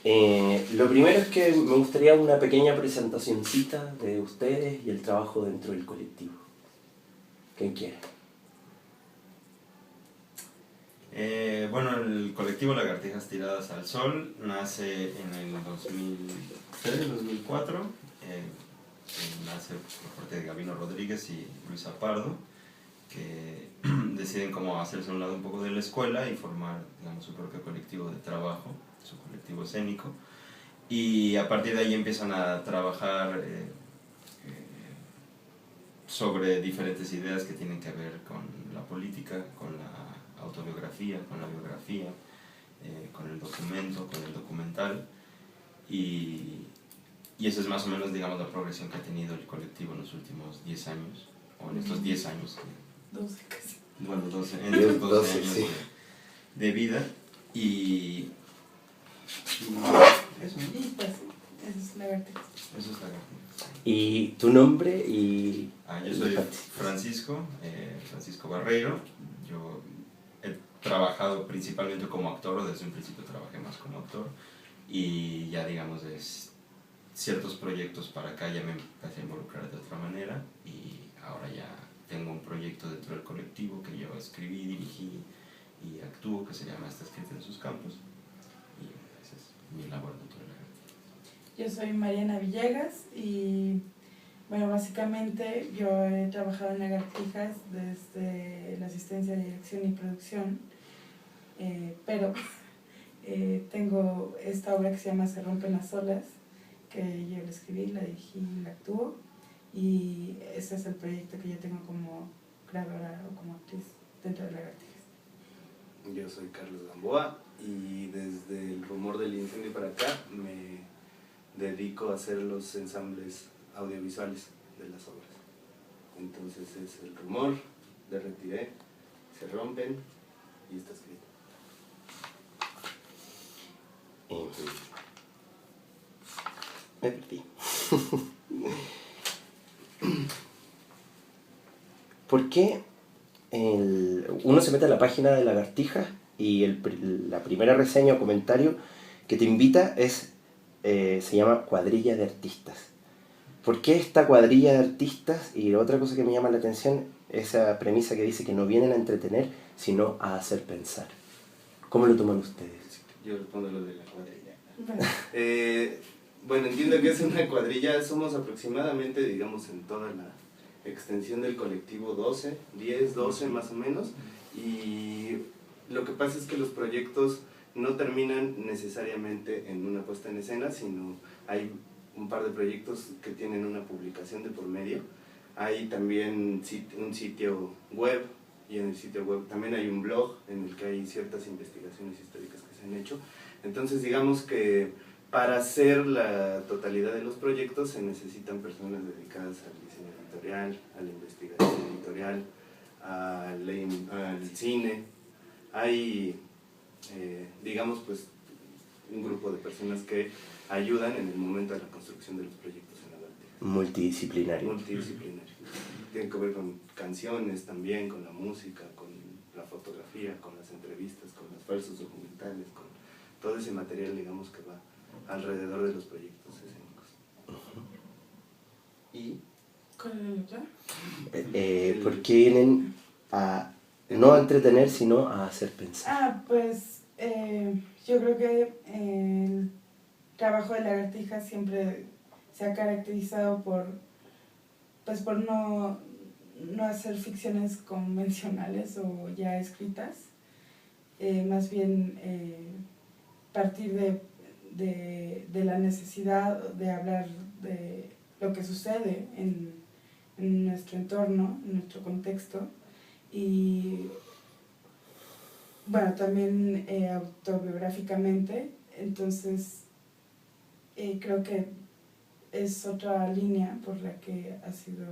Lo primero es que me gustaría una pequeña presentacioncita de ustedes y el trabajo dentro del colectivo. ¿Quién quiere? Bueno, el colectivo Lagartijas Tiradas al Sol nace en el 2003-2004. Nace por parte de Gabino Rodríguez y Luisa Pardo, que deciden cómo hacerse a un lado un poco de la escuela y formar, digamos, su propio colectivo de trabajo, su colectivo escénico. Y a partir de ahí empiezan a trabajar sobre diferentes ideas que tienen que ver con la política, con la autobiografía, con la biografía, con el documento, con el documental. Y esa es más o menos, digamos, la progresión que ha tenido el colectivo en los últimos 10 años, o en estos 10 años. 12 casi. Bueno, en estos 12 años sí. de vida. Y eso. Y pues, eso es Lagartijas. Eso es Lagartijas. ¿Y tu nombre? Y Yo soy Francisco Barreiro. Yo he trabajado principalmente como actor, o desde un principio trabajé más como actor, y ya, digamos, de ciertos proyectos para acá ya me empecé a involucrar de otra manera, y ahora ya tengo un proyecto dentro del colectivo que yo escribí, dirigí y actúo, que se llama Está Escrito en Sus Campos, y esa es mi labor dentro de la Lagartijas. Yo soy Mariana Villegas y, bueno, básicamente yo he trabajado en Lagartijas desde la asistencia de dirección y producción, pero tengo esta obra que se llama Se rompen las olas, que yo la escribí, la dirigí, la actúo, y ese es el proyecto que yo tengo como creadora o como actriz dentro de Lagartijas. Yo soy Carlos Gamboa y desde El Rumor del Incendio para acá me dedico a hacer los ensambles audiovisuales de las obras. Entonces es El Rumor, Le Retiré, Se Rompen y Está Escrito. Me perdí. ¿Por qué uno se mete a la página de Lagartijas y la primera reseña o comentario que te invita se llama Cuadrilla de Artistas? ¿Por qué esta cuadrilla de artistas? Y otra cosa que me llama la atención, esa premisa que dice que no vienen a entretener, sino a hacer pensar. ¿Cómo lo toman ustedes? Yo respondo lo de la cuadrilla. Bueno, entiendo que es una cuadrilla, somos aproximadamente, digamos, en toda la extensión del colectivo 10, 12 más o menos, y lo que pasa es que los proyectos no terminan necesariamente en una puesta en escena, sino hay un par de proyectos que tienen una publicación de por medio. Hay también un sitio web, y en el sitio web también hay un blog en el que hay ciertas investigaciones históricas que se han hecho. Entonces, digamos que para hacer la totalidad de los proyectos se necesitan personas dedicadas al diseño editorial, a la investigación editorial, al cine. Hay, digamos, pues, un grupo de personas que ayudan en el momento de la construcción de los proyectos en Lagartijas. Multidisciplinario. Multidisciplinario. Tiene que ver con canciones también, con la música, con la fotografía, con las entrevistas, con los falsos documentales, con todo ese material, digamos, que va alrededor de los proyectos escénicos. ¿Y cuál es la otra? ¿Por qué vienen a no a entretener, sino a hacer pensar? Pues yo creo que el trabajo de Lagartijas siempre se ha caracterizado por no hacer ficciones convencionales o ya escritas, más bien partir de la necesidad de hablar de lo que sucede en nuestro entorno, en nuestro contexto, y bueno, también autobiográficamente. Entonces creo que es otra línea por la que ha sido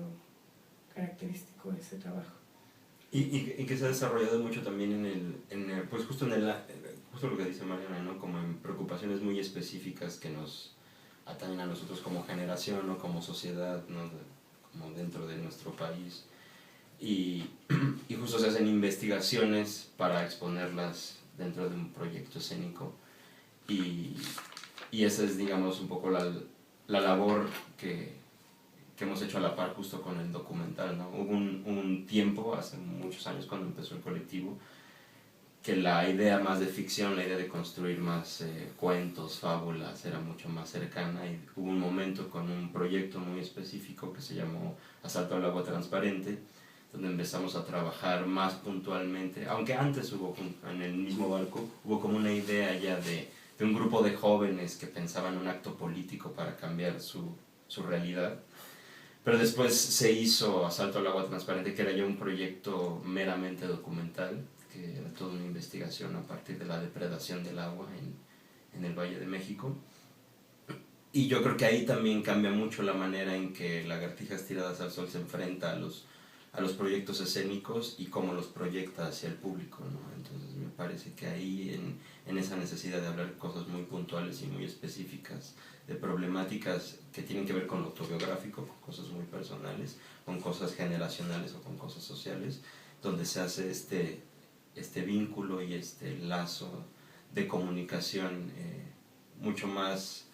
característico ese trabajo. Y que se ha desarrollado mucho también pues justo justo lo que dice Mariana, ¿no? Como en preocupaciones muy específicas que nos atañen a nosotros como generación o como sociedad, ¿no? Como dentro de nuestro país. Y justo se hacen investigaciones para exponerlas dentro de un proyecto escénico. Y Y esa es, digamos, un poco la labor que hemos hecho a la par justo con el documental, ¿no? Hubo un tiempo, hace muchos años cuando empezó el colectivo, que la idea más de ficción, la idea de construir más cuentos, fábulas, era mucho más cercana, y hubo un momento con un proyecto muy específico que se llamó Asalto al agua transparente, donde empezamos a trabajar más puntualmente, aunque antes hubo en el mismo barco, hubo como una idea ya de un grupo de jóvenes que pensaban un acto político para cambiar su realidad. Pero después se hizo Asalto al agua transparente, que era ya un proyecto meramente documental, que era toda una investigación a partir de la depredación del agua en el Valle de México. Y yo creo que ahí también cambia mucho la manera en que Lagartijas Tiradas al Sol se enfrenta a los proyectos escénicos y cómo los proyecta hacia el público, ¿no? Entonces me parece que ahí en esa necesidad de hablar cosas muy puntuales y muy específicas, de problemáticas que tienen que ver con lo autobiográfico, con cosas muy personales, con cosas generacionales o con cosas sociales, donde se hace este vínculo y este lazo de comunicación mucho más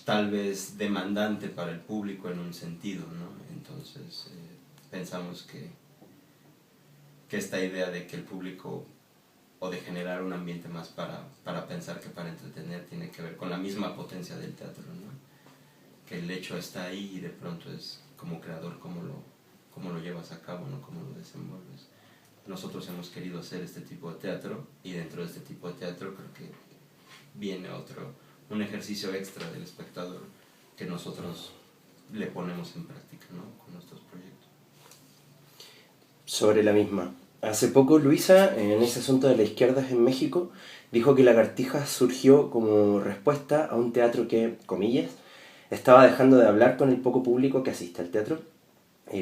tal vez demandante para el público en un sentido, ¿no? Entonces pensamos que esta idea de que el público, o de generar un ambiente más para pensar que para entretener, tiene que ver con la misma potencia del teatro, ¿no? Que el hecho está ahí y de pronto es como creador cómo lo llevas a cabo, ¿no? Cómo lo desenvuelves. Nosotros hemos querido hacer este tipo de teatro, y dentro de este tipo de teatro creo que viene un ejercicio extra del espectador que nosotros le ponemos en práctica, ¿no? Con nuestros proyectos. Sobre la misma. Hace poco Luisa, en ese asunto de la izquierda en México, dijo que Lagartijas surgió como respuesta a un teatro que, comillas, estaba dejando de hablar con el poco público que asiste al teatro,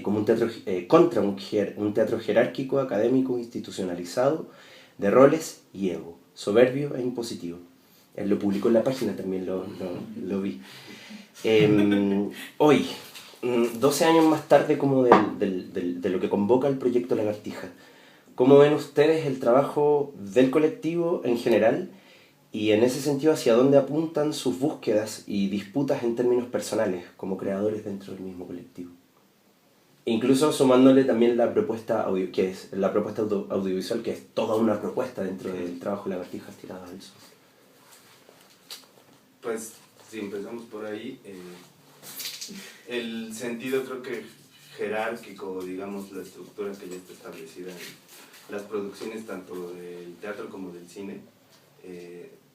como un teatro contra un teatro jerárquico, académico, institucionalizado, de roles y ego, soberbio e impositivo. Él lo publicó en la página, también lo vi. Hoy, 12 años más tarde como de lo que convoca el proyecto Lagartija, ¿cómo ven ustedes el trabajo del colectivo en general, y en ese sentido hacia dónde apuntan sus búsquedas y disputas en términos personales como creadores dentro del mismo colectivo? Incluso sumándole también la propuesta que es la propuesta audiovisual, que es toda una propuesta dentro del trabajo de Lagartijas Tiradas al Sol. Pues si empezamos por ahí, el sentido creo que jerárquico, digamos, la estructura que ya está establecida en las producciones tanto del teatro como del cine,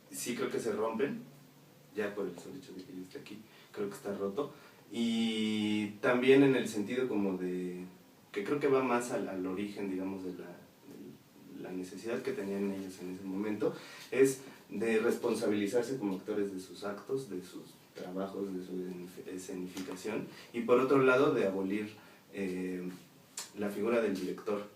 sí creo que se rompen, ya por el solo hecho de que yo esté aquí, creo que está roto. Y también en el sentido como de, que creo que va más al origen, digamos, de la necesidad que tenían ellos en ese momento, es de responsabilizarse como actores de sus actos, de sus trabajos, de su escenificación, y por otro lado de abolir la figura del director.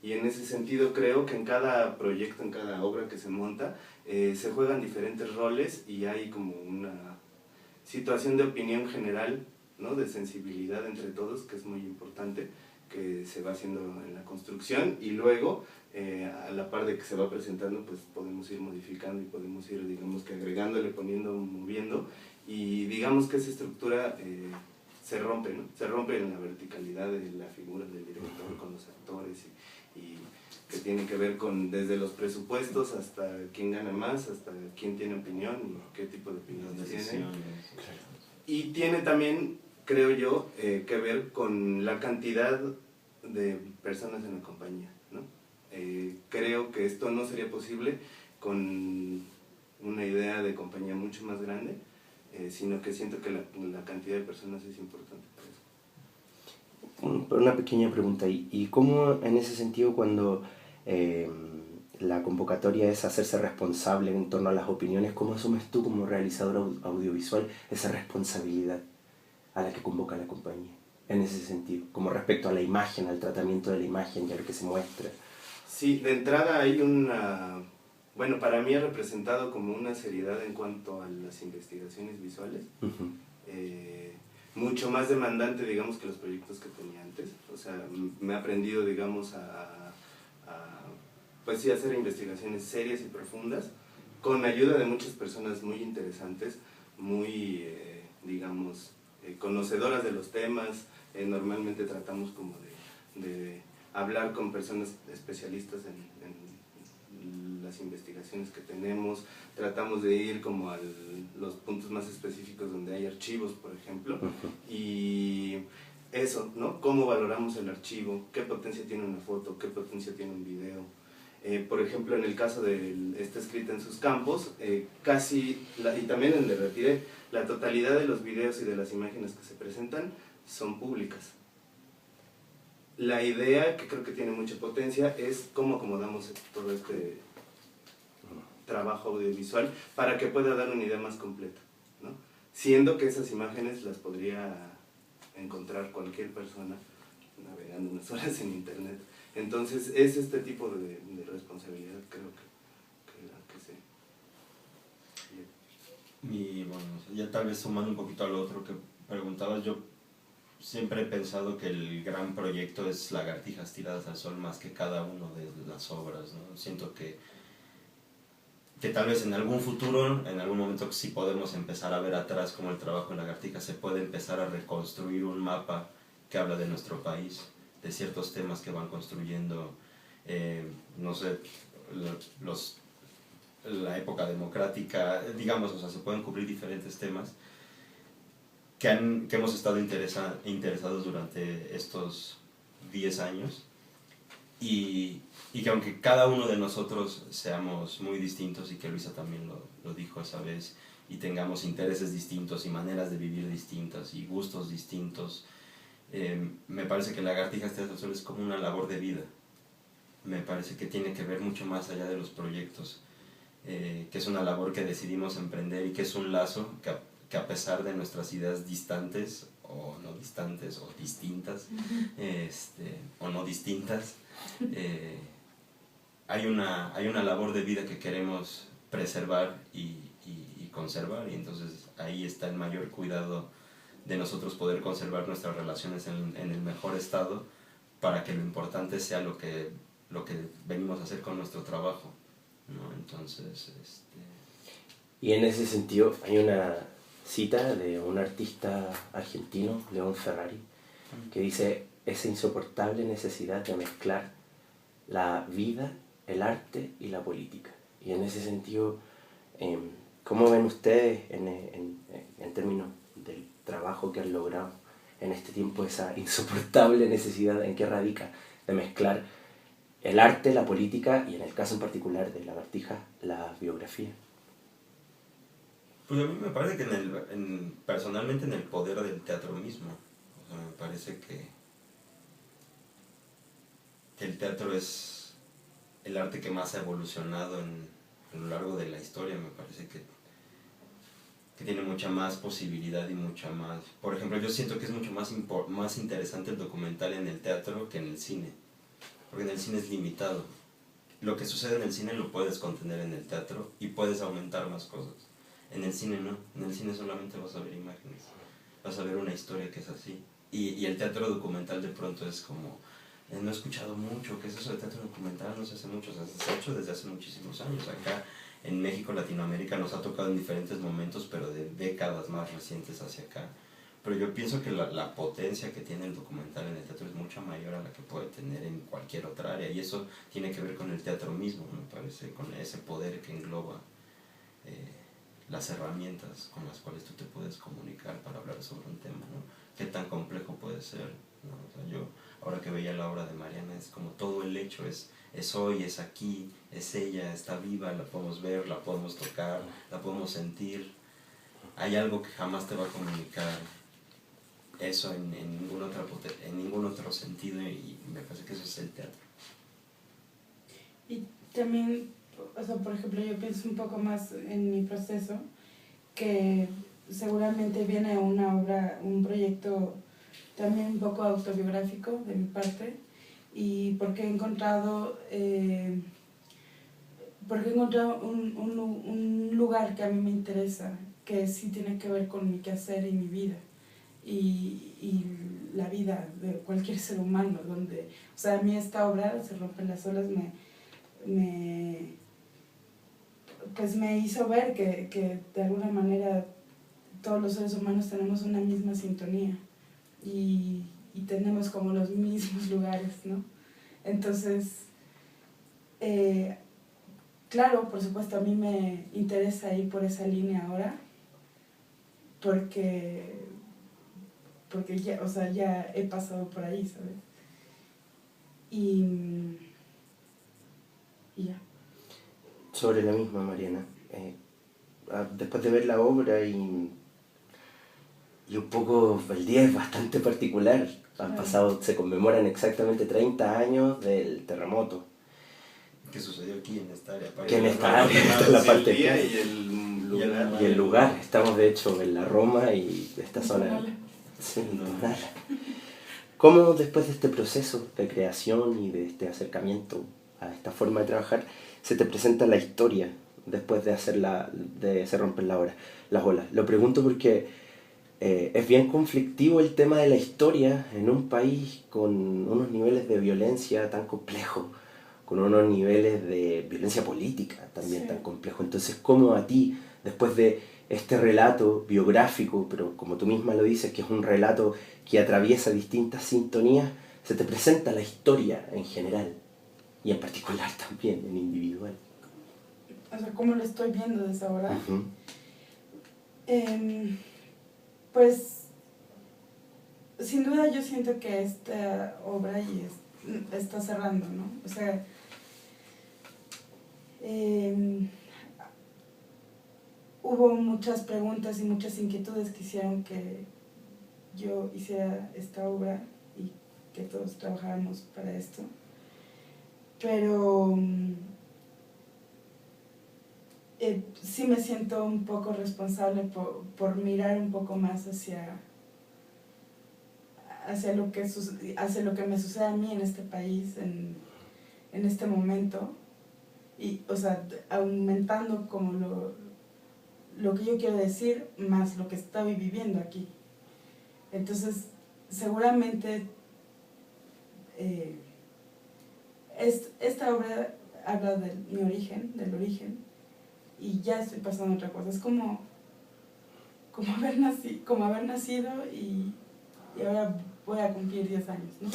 Y en ese sentido creo que en cada proyecto, en cada obra que se monta, se juegan diferentes roles y hay como una situación de opinión general, ¿no? De sensibilidad entre todos, que es muy importante, que se va haciendo en la construcción, y luego a la par de que se va presentando, pues podemos ir modificando y podemos ir, digamos, que agregándole, poniendo, moviendo, y digamos que esa estructura se rompe, ¿no? Se rompe en la verticalidad de la figura del director con los actores, y que tiene que ver con desde los presupuestos hasta quién gana más, hasta quién tiene opinión y qué tipo de opinión tiene. Y tiene también, creo yo, que ver con la cantidad de personas en la compañía, ¿no? Creo que esto no sería posible con una idea de compañía mucho más grande, sino que siento que la cantidad de personas es importante para eso. Una pequeña pregunta ahí. ¿Y cómo en ese sentido cuando la convocatoria es hacerse responsable en torno a las opiniones, cómo asumes tú como realizador audiovisual esa responsabilidad a la que convoca la compañía? En ese sentido, como respecto a la imagen, al tratamiento de la imagen y a lo que se muestra. Sí, de entrada hay una... Bueno, para mí ha representado como una seriedad en cuanto a las investigaciones visuales. Uh-huh. Mucho más demandante, digamos, que los proyectos que tenía antes. O sea, me he aprendido, digamos, pues sí, a hacer investigaciones serias y profundas, con ayuda de muchas personas muy interesantes, muy, digamos, conocedoras de los temas. Normalmente tratamos como de hablar con personas especialistas en las investigaciones que tenemos, tratamos de ir como a los puntos más específicos donde hay archivos, por ejemplo, y eso, ¿no? ¿Cómo valoramos el archivo? ¿Qué potencia tiene una foto? ¿Qué potencia tiene un video? Por ejemplo, en el caso de Está escrita en sus campos, y también en el Retiré, la totalidad de los videos y de las imágenes que se presentan son públicas. La idea, que creo que tiene mucha potencia, es cómo acomodamos todo este trabajo audiovisual para que pueda dar una idea más completa, ¿no? Siendo que esas imágenes las podría encontrar cualquier persona navegando unas horas en internet. Entonces es este tipo de responsabilidad, creo que sí. Y bueno, ya tal vez sumando un poquito al otro que preguntabas, yo siempre he pensado que el gran proyecto es Lagartijas tiradas al sol más que cada una de las obras, ¿no? Siento que tal vez en algún futuro, en algún momento sí podemos empezar a ver atrás cómo el trabajo en Lagartijas se puede empezar a reconstruir un mapa que habla de nuestro país, de ciertos temas que van construyendo, no sé, la época democrática, digamos, o sea, se pueden cubrir diferentes temas que hemos estado interesados durante estos 10 años y que aunque cada uno de nosotros seamos muy distintos, y que Luisa también lo dijo esa vez, y tengamos intereses distintos y maneras de vivir distintas y gustos distintos, me parece que Lagartijas tiradas al sol es como una labor de vida. Me parece que tiene que ver mucho más allá de los proyectos, que es una labor que decidimos emprender y que es un lazo que a pesar de nuestras ideas distantes o no distantes o distintas, o no distintas, hay una labor de vida que queremos preservar y conservar, y entonces ahí está el mayor cuidado de nosotros poder conservar nuestras relaciones en el mejor estado, para que lo importante sea lo que venimos a hacer con nuestro trabajo, ¿no? Entonces, Y en ese sentido hay una cita de un artista argentino, León Ferrari, que dice: esa insoportable necesidad de mezclar la vida, el arte y la política. Y en ese sentido, ¿cómo ven ustedes en términos del trabajo que han logrado en este tiempo esa insoportable necesidad en que radica de mezclar el arte, la política y, en el caso en particular de Lagartijas, la biografía? Pues a mí me parece que personalmente en el poder del teatro mismo, o sea, me parece que el teatro es el arte que más ha evolucionado a lo largo de la historia. Me parece que tiene mucha más posibilidad y mucha más... Por ejemplo, yo siento que es mucho más interesante el documental en el teatro que en el cine, porque en el cine es limitado. Lo que sucede en el cine lo puedes contener en el teatro y puedes aumentar más cosas. En el cine no, en el cine solamente vas a ver imágenes, vas a ver una historia que es así. Y el teatro documental de pronto es como... no he escuchado mucho, ¿qué es eso de teatro documental? No se hace mucho, o sea, se ha hecho desde hace muchísimos años. Acá en México, Latinoamérica, nos ha tocado en diferentes momentos, pero de décadas más recientes hacia acá. Pero yo pienso que la potencia que tiene el documental en el teatro es mucho mayor a la que puede tener en cualquier otra área, y eso tiene que ver con el teatro mismo, me parece, con ese poder que engloba las herramientas con las cuales tú te puedes comunicar para hablar sobre un tema, ¿no? Qué tan complejo puede ser, ¿no? O sea, yo ahora que veía la obra de Mariana, es como todo el hecho es hoy, es aquí, es ella, está viva, la podemos ver, la podemos tocar, la podemos sentir. Hay algo que jamás te va a comunicar eso en ningún otro sentido, y me parece que eso es el teatro. Y también, o sea, por ejemplo, yo pienso un poco más en mi proceso, que seguramente viene un proyecto también un poco autobiográfico de mi parte, y porque he encontrado un lugar que a mí me interesa, que sí tiene que ver con mi quehacer y mi vida, y la vida de cualquier ser humano, donde, o sea, a mí esta obra, Se rompen las olas, pues me hizo ver que de alguna manera todos los seres humanos tenemos una misma sintonía y tenemos como los mismos lugares, ¿no? Entonces, claro, por supuesto, a mí me interesa ir por esa línea ahora, porque ya, o sea, ya he pasado por ahí, ¿sabes? Y ya. Sobre la misma, Mariana. Después de ver la obra y un poco el día es bastante particular. Han pasado, se conmemoran exactamente 30 años del terremoto. ¿Qué sucedió aquí en esta área? Que en esta área, esta es la parte día que... y el lugar. Y el lugar, estamos de hecho en la Roma y esta zona... Sí, Tonala. ¿Cómo después de este proceso de creación y de este acercamiento a esta forma de trabajar se te presenta la historia después de se rompen las olas? Lo pregunto porque es bien conflictivo el tema de la historia en un país con unos niveles de violencia tan complejos, con unos niveles de violencia política también tan complejos. Entonces, ¿cómo a ti, después de este relato biográfico, pero como tú misma lo dices, que es un relato que atraviesa distintas sintonías, se te presenta la historia en general y en particular también en individual? O sea, ¿cómo lo estoy viendo desde ahora? Uh-huh. Pues, sin duda yo siento que esta obra está cerrando, ¿no? O sea, hubo muchas preguntas y muchas inquietudes que hicieron que yo hiciera esta obra y que todos trabajáramos para esto. Pero sí me siento un poco responsable por mirar un poco más hacia lo que me sucede a mí en este país, en este momento, y, o sea, aumentando como lo que yo quiero decir más lo que estoy viviendo aquí. Entonces, seguramente esta obra habla de mi origen, del origen, y ya estoy pasando a otra cosa. Es como haber nacido y ahora voy a cumplir 10 años, ¿no?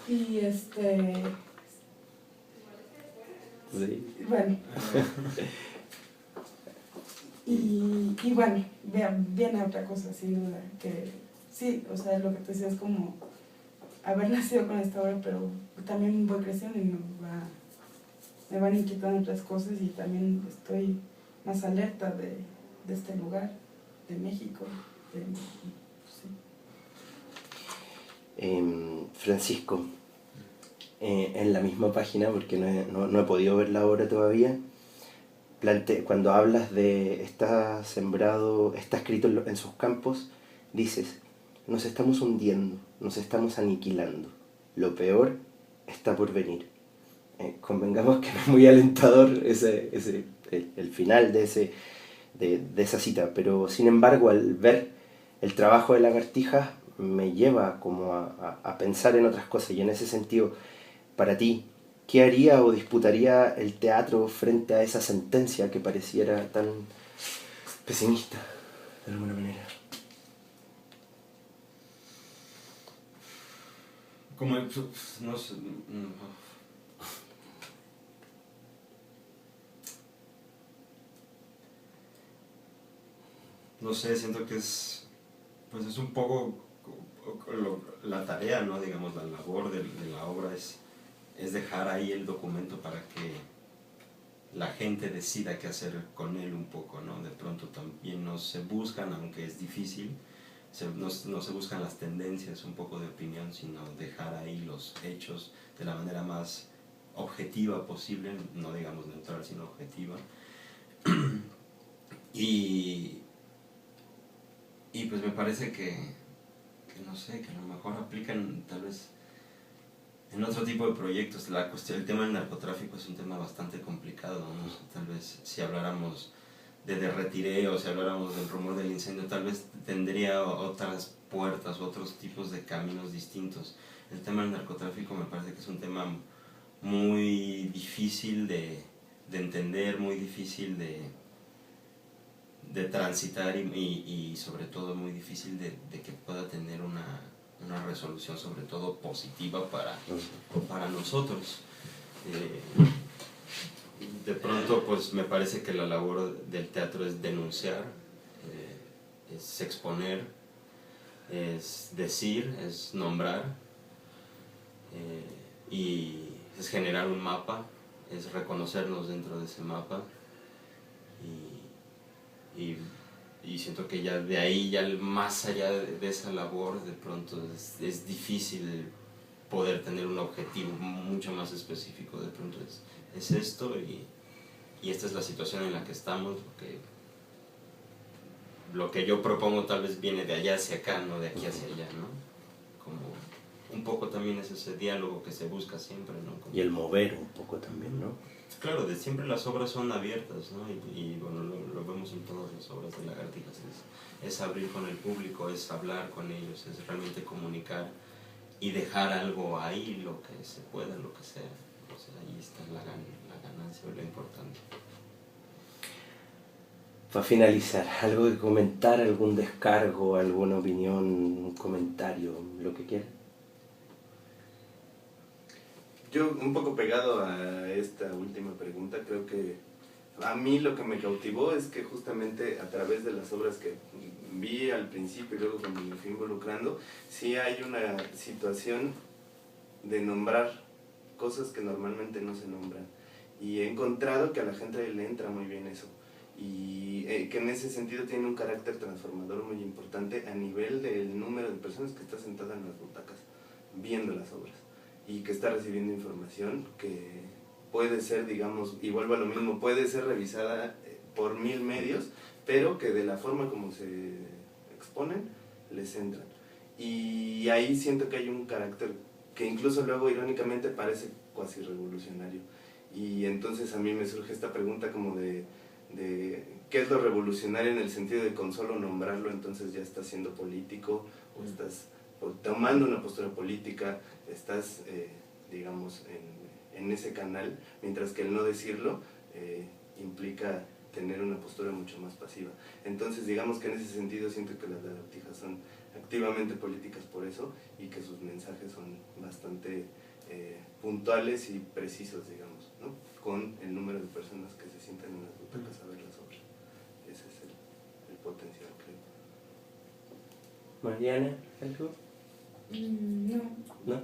Y Sí. bueno. Y bueno, viene otra cosa, sin duda, que sí, o sea, lo que te decía es como haber nacido con esta obra, pero también voy creciendo y me van inquietando otras cosas y también estoy más alerta de este lugar, de México, sí. Francisco, en la misma página, porque no he podido ver la obra todavía, cuando hablas de está sembrado, está escrito en sus campos, dices, nos estamos hundiendo, nos estamos aniquilando, lo peor está por venir. Convengamos que no es muy alentador el final de esa cita, pero sin embargo al ver el trabajo de Lagartijas me lleva como a pensar en otras cosas, y en ese sentido, para ti, ¿qué haría o disputaría el teatro frente a esa sentencia que pareciera tan pesimista, de alguna manera? Como, no sé, no sé, siento que es un poco la tarea, ¿no? Digamos, la labor de la obra es dejar ahí el documento para que la gente decida qué hacer con él un poco, ¿no? De pronto también no se buscan, aunque es difícil, no se buscan las tendencias un poco de opinión, sino dejar ahí los hechos de la manera más objetiva posible, no digamos neutral, sino objetiva. Y pues me parece que no sé, que a lo mejor aplican tal vez en otro tipo de proyectos. El tema del narcotráfico es un tema bastante complicado, ¿no? Tal vez si habláramos de Retiré, si habláramos del rumor del incendio, tal vez tendría otras puertas, otros tipos de caminos distintos. El tema del narcotráfico me parece que es un tema muy difícil de entender, muy difícil de transitar y sobre todo muy difícil de que pueda tener una resolución sobre todo positiva para nosotros. De pronto pues me parece que la labor del teatro es denunciar, es exponer, es decir, es nombrar, y es generar un mapa, es reconocernos dentro de ese mapa, y siento que ya de ahí, ya más allá de esa labor, de pronto es difícil poder tener un objetivo mucho más específico. De pronto es esto, y esta es la situación en la que estamos. Lo que yo propongo tal vez viene de allá hacia acá, no de aquí hacia allá, ¿no? Como un poco también es ese diálogo que se busca siempre, ¿no? Y el mover un poco también, ¿no? Claro, de siempre las obras son abiertas, ¿no? Y bueno, lo vemos en todas las obras de Lagartijas, es abrir con el público, es hablar con ellos, es realmente comunicar y dejar algo ahí, lo que se pueda, lo que sea. O sea, ahí está la ganancia, lo importante. Para finalizar, ¿algo que comentar, algún descargo, alguna opinión, un comentario, lo que quieras? Yo, un poco pegado a esta última pregunta, creo que a mí lo que me cautivó es que justamente a través de las obras que vi al principio y luego cuando me fui involucrando, sí hay una situación de nombrar cosas que normalmente no se nombran. Y he encontrado que a la gente le entra muy bien eso. Y que en ese sentido tiene un carácter transformador muy importante a nivel del número de personas que está sentada en las butacas viendo las obras y que está recibiendo información que puede ser, digamos, y vuelvo a lo mismo, puede ser revisada por 1000 medios, pero que de la forma como se exponen, les entran. Y ahí siento que hay un carácter que incluso luego irónicamente parece cuasi revolucionario. Y entonces a mí me surge esta pregunta como de qué es lo revolucionario en el sentido de con solo nombrarlo entonces ya estás siendo político o estás tomando una postura política, estás digamos en ese canal, mientras que el no decirlo implica tener una postura mucho más pasiva. Entonces digamos que en ese sentido siento que las lagartijas son activamente políticas por eso y que sus mensajes son bastante puntuales y precisos, digamos, ¿no? Con el número de personas que se sientan en las butacas a ver las obras. Ese es el potencial, creo. Mariana, ¿algo? No. ¿No?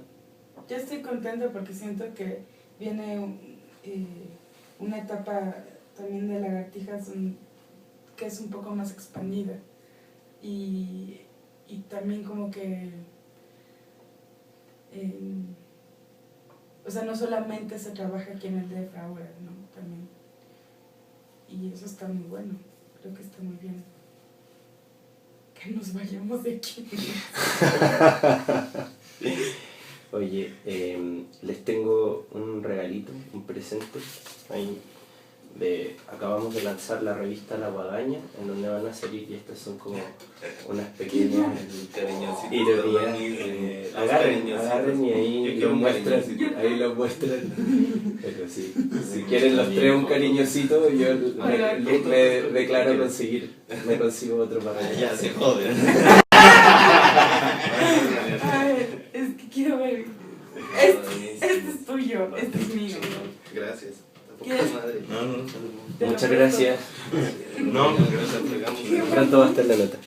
Yo estoy contenta porque siento que viene una etapa también de Lagartijas que es un poco más expandida y también como que o sea, no solamente se trabaja aquí en el DF ahora, ¿no? También. Y eso está muy bueno, creo que está muy bien. Que nos vayamos de aquí. Oye, les tengo un regalito, un presente. Ahí acabamos de lanzar la revista La Guadaña, en donde van a salir, y estas son como unas pequeñas ironías. Agarren y ahí lo muestran. Pero sí, si quieren los tres un cariñosito, yo me declaro me consigo otro para allá. Ya se joden. Ay, es que quiero ver. Este es tuyo, este es mío. Gracias. Madre. No. Muchas gracias. No, Gracias, plegamos. Pronto va a estar la nota.